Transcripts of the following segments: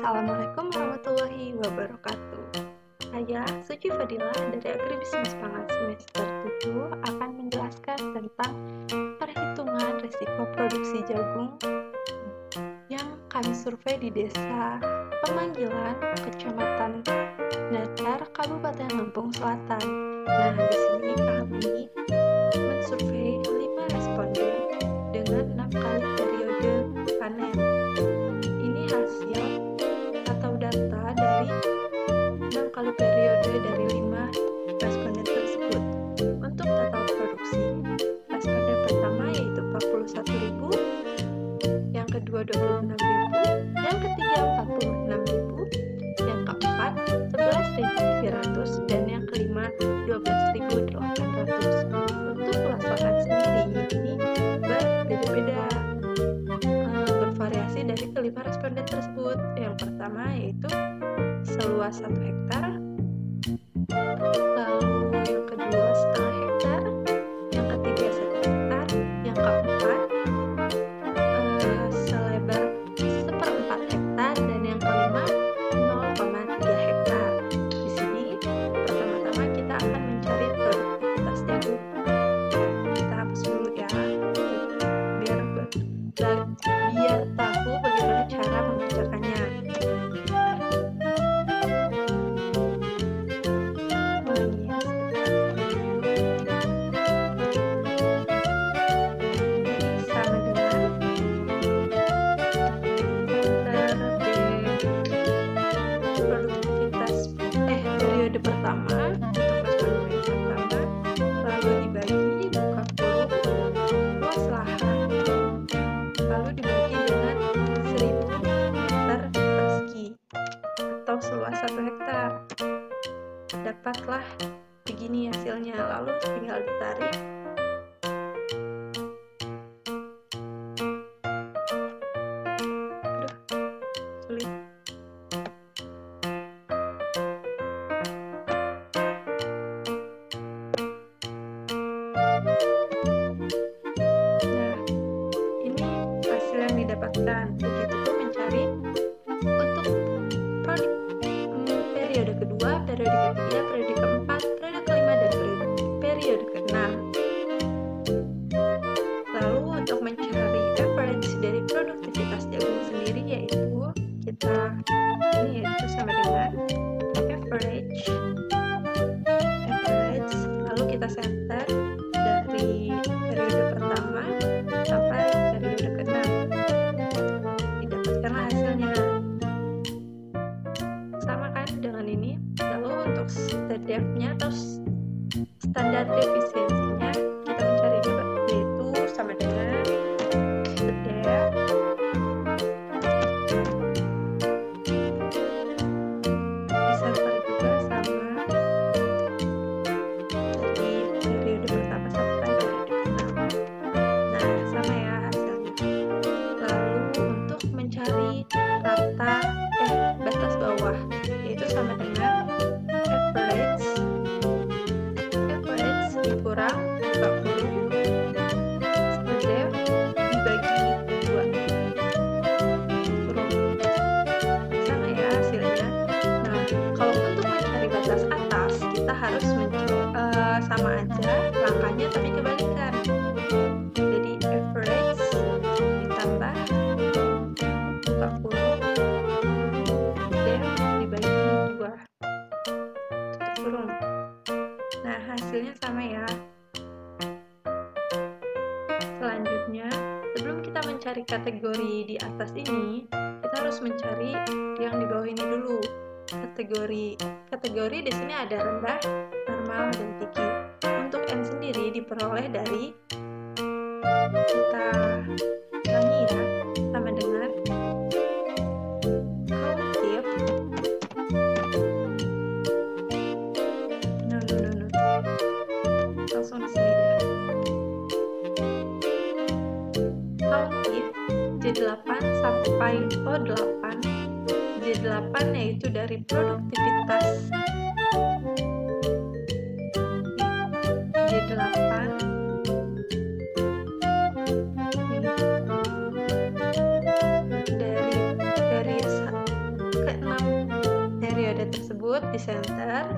Assalamualaikum warahmatullahi wabarakatuh. Saya Suci Fadilah dari Agribisnis Pangan semester 7 akan menjelaskan tentang perhitungan risiko produksi jagung yang kami survei di Desa Pemanggilan, Kecamatan Datar, Kabupaten Lampung Selatan. Nah, di sini kami mensurvei 5 responden dengan 6 kali periode panen. Ini hasil atau data dari 6 kali periode dari 5 responden tersebut. Untuk total produksi, responden pertama yaitu 41.000, yang kedua 26.000, yang ketiga 46.000, yang keempat 11.300, dan yang kelima 12.800. Untuk luas lahan sendiri ini berbeda-beda, bervariasi dari kelima responden tersebut. Yang pertama yaitu seluas 1 hektar, lalu yang kedua setengah hektar, yang ketiga 1 hektar, yang keempat selebar 1/4 hektar, dan yang kelima 0,3 hektar. Di sini pertama-tama kita akan mencari produktivitas jagung. Kita hapus dulu ya, biar tahu bagaimana cara mengerjakannya. Periode pertama untuk responden pertama, lalu dibagi buka kurung luas lahan, lalu dibagi dengan 1000 meter persegi atau seluas 1 hektar. Dapatlah begini hasilnya, lalu tinggal ditarik. Sulit. Didapatkan. Begitupun mencari untuk periode kedua, periode ketiga, periode keempat, periode kelima, dan periode keenam. Lalu untuk mencari average dari produktivitas jagung sendiri, yaitu yaitu sama dengan average, lalu kita center dari periode pertama sampai periode keenam. Didapatkanlah hasilnya. Sama kan dengan ini. Lalu untuk STDEV-nya atau standar defisiensinya kita mencarinya, yaitu sama dengan STDEV di center juga sama dari periode pertama sampai periode keenam. Nah, sama ya hasilnya. Lalu untuk mencari batas bawah, yaitu sama dengan average dikurang buka kurung STDEV dibagi 2 kurung. Sama ya hasilnya. Nah, kalau untuk mencari batas atas, kita harus sama aja langkahnya tapi kebalikan. Jadi average ditambah buka kurung STDEV dibagi 2 tutup kurung. Nah, hasilnya sama ya. Selanjutnya, sebelum kita mencari kategori di atas ini, kita harus mencari yang di bawah ini dulu. Kategori di sini ada rendah, normal, dan tinggi. Untuk N sendiri diperoleh dari, kita ulangi ya, sama dengan countif. Langsung di sini deh. Countif J8 sampai O8. J8 yaitu dari produktivitas J8 dari di center,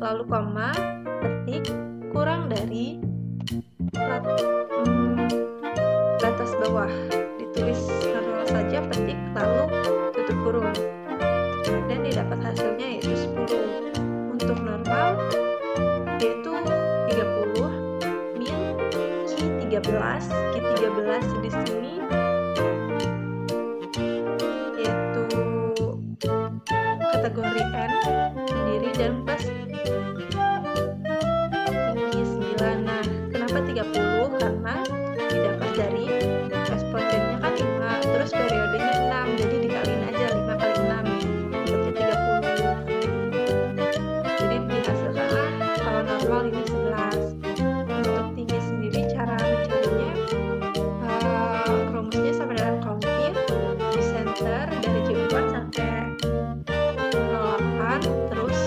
lalu koma, petik, kurang dari batas bawah, ditulis normal saja, petik, lalu tutup kurung, dan didapat hasilnya yaitu 10. Untuk normal yaitu 30 min Q13 di sini yaitu kategori N sendiri dan plus tinggi 9. Nah, kenapa 30? Karena didapat dari respondennya kan 5, terus periodenya 6, jadi dikaliin aja 5 kali 6 dapatnya 30. Jadi dihasilkanlah kalau normal ini 11. Untuk tinggi sendiri cara mencarinya rumusnya sama dengan countif di center dari J4 sampai 08, terus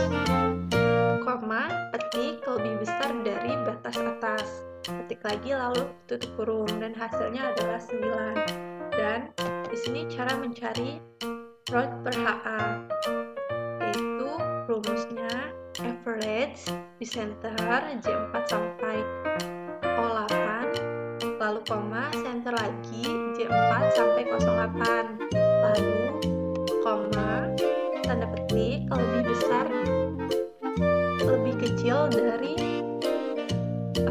koma, petik lebih besar dari batas atas, ketik lagi lalu tutup kurung, dan hasilnya adalah 9. Dan di sini cara mencari rod per HA, yaitu rumusnya average di center J4 sampai O8, lalu koma, center lagi J4 sampai 08, lalu koma, tanda petik lebih besar, lebih kecil dari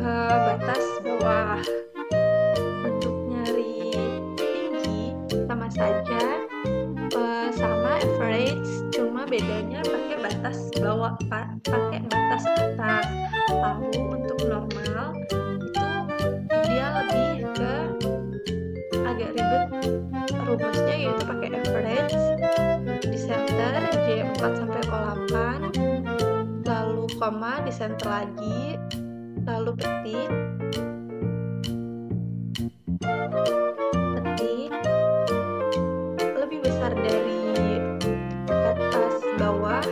batas bawah. Untuk nyari tinggi sama saja, sama average, cuma bedanya pakai batas bawah, pakai batas atas. Lalu untuk normal itu dia lebih ke agak ribet rumusnya, yaitu pakai average di center J4 sampai O8, lalu koma di center lagi, lalu petik lebih besar dari batas bawah,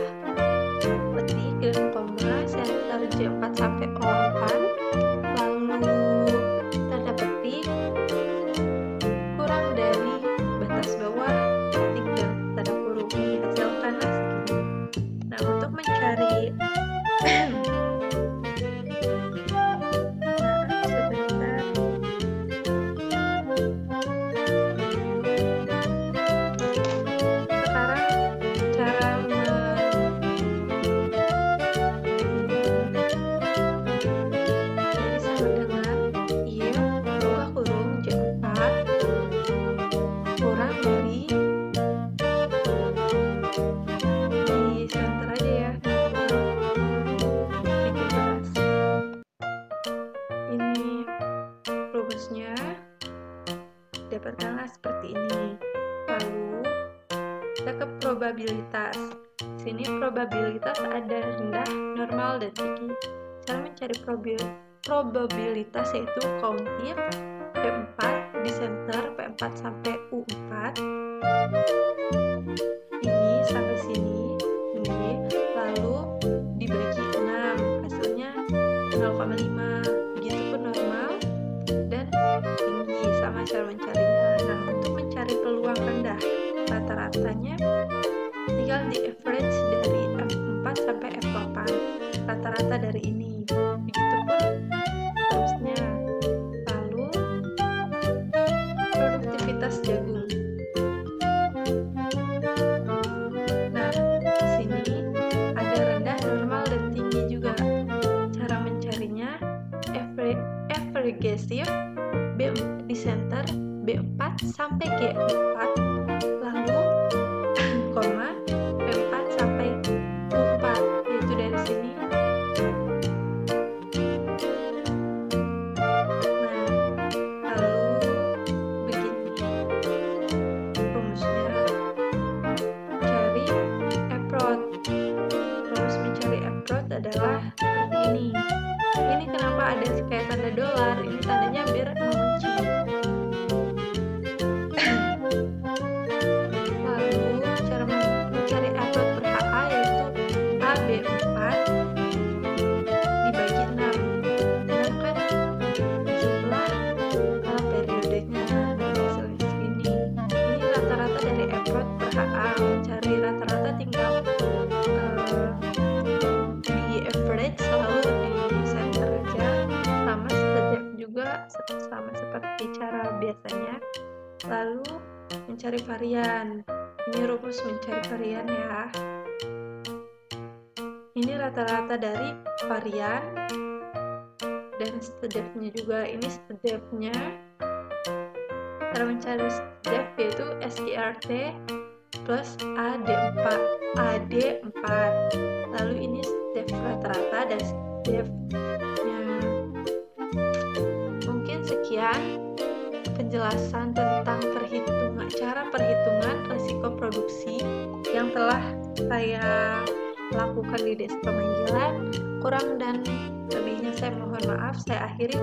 petik dan koma, center J4 sampai O8, lalu tanda petik kurang dari batas bawah, petik dan tanda kurung, dihasilkanlah segini. Nah, untuk mencari dapatkanlah seperti ini. Lalu kita ke probabilitas. Sini probabilitas ada rendah, normal, dan tinggi. Cara mencari probabilitas yaitu countif P4 di center P4 sampai U4. Ini sampai sini, ini lalu dibagi 6, hasilnya 0,5. Begitupun normal dan tinggi, sama cara mencarinya. Nah, untuk mencari peluang rendah, rata-ratanya tinggal di average dari F4 sampai F8, rata-rata dari ini. Begitupun terusnya. Lalu produktivitas jagung. Nah, di sini ada rendah, normal, dan tinggi juga. Cara mencarinya aggregative B di center B4 sampai G4, lalu koma B4 sampai U4, yaitu dari sini. Nah, lalu begini rumusnya. Cari approach. Rumus mencari approach adalah seperti ini. Ini kenapa ada kayak tanda dolar? Ini tandanya biar mengunci. Lalu cara mencari approach per HA yaitu AB4 dibagi 6. 6 kan jumlah periodenya, dan hasilnya segini. Ini rata-rata dari approach per HA. Mencari rata-rata tinggal Lalu mencari varian. Ini rumus mencari varian ya. Ini rata-rata dari varian dan stepnya juga. Ini stepnya. Cara mencari step yaitu SIRT plus AD4. Lalu ini step rata-rata dan stepnya. Mungkin sekian penjelasan tentang cara perhitungan risiko produksi yang telah saya lakukan di desa pemanggilan. Kurang dan lebihnya saya mohon maaf. Saya akhiri.